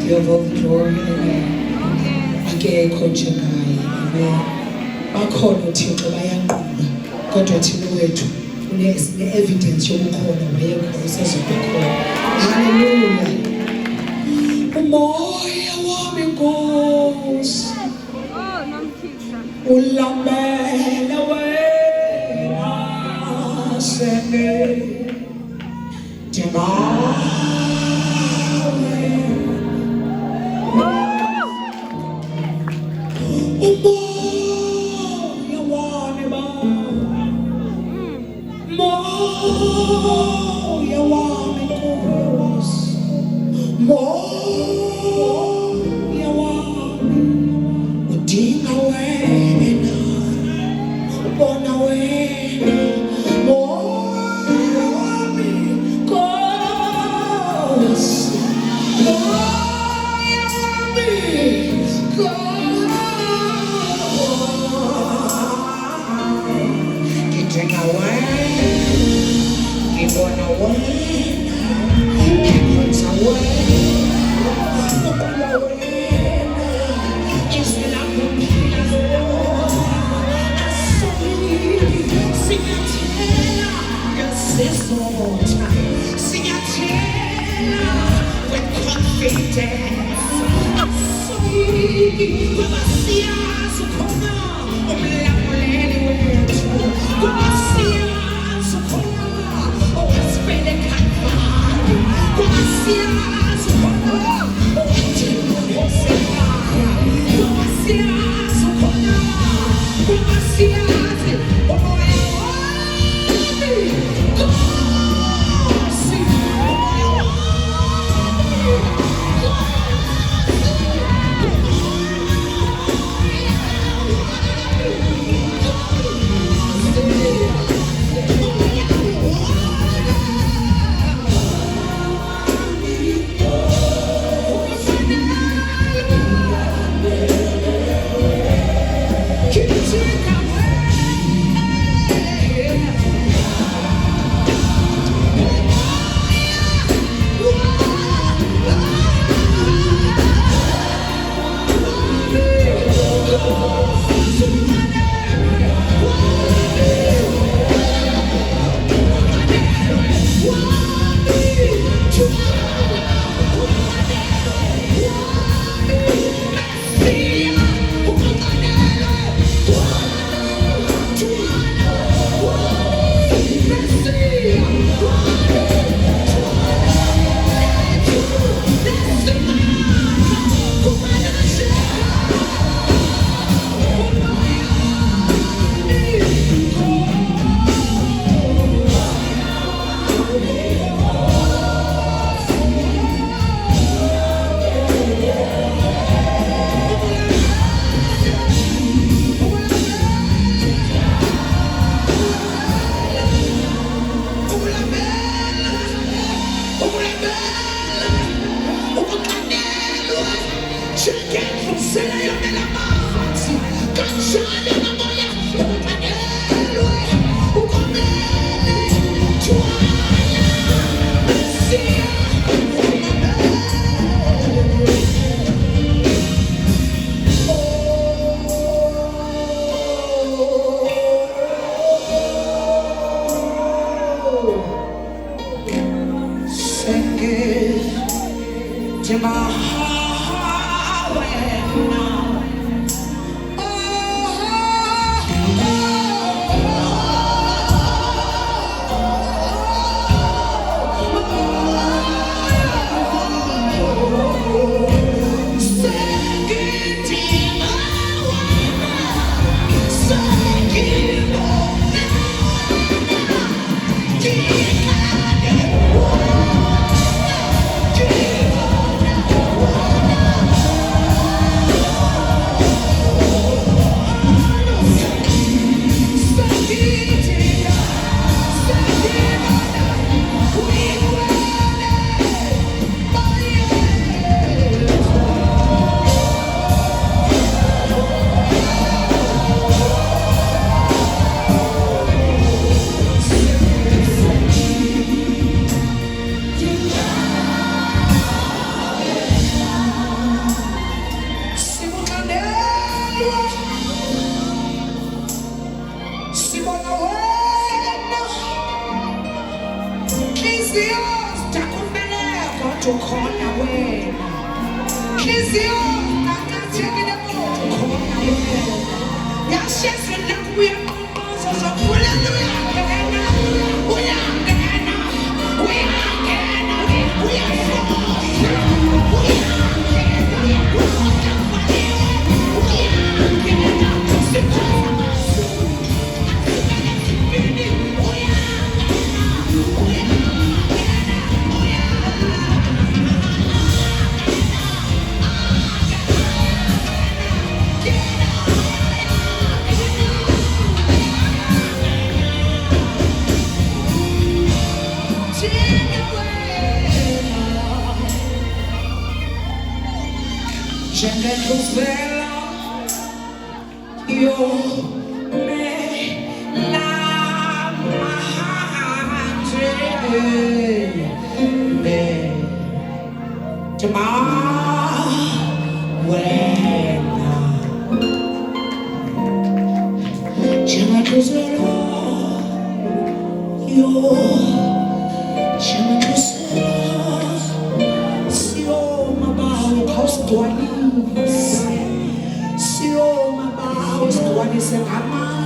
You have all the glory. Amen. Akekho njengaye. Amen. Bakhona uThixo bayanquma. Kodwa thina wethu une-evidence yokukhona wayekho usezokukhona. Hallelujah. Umoya wami Nkosi ulambele wena sene njengawe. Umoya wami moya wami Nkosi, moya wami udinga wena, ubona wena. Moya wami Nkosi, moya wami Nkosi, ngidinga wena, ngibona wena, ngiphatha wena, ukuba wena izwi lakho liphila sinyathela ngesizotha, sinyathela with confidence, asoyiki ngoba siyazi ukhona umlamuleli wethu, ngoba siyazi ukhona owasifele eKalvari, ngoba siyazi ukhona owathina ngosekhaya, ngoba siyazi ukhona, ngoba siyazi umoya wami Nkosi, umoya khona wena inhliziyo akathekile moto khona wena yashesa nakuya mamazo zokulela uyangena uyangena uyangena uyafona Jengekuzela yo me la mahanje me jama wena jengekuzela yo jengekuzela sio mabaho kausdwani Sio mabaho, sikuwa nisengamani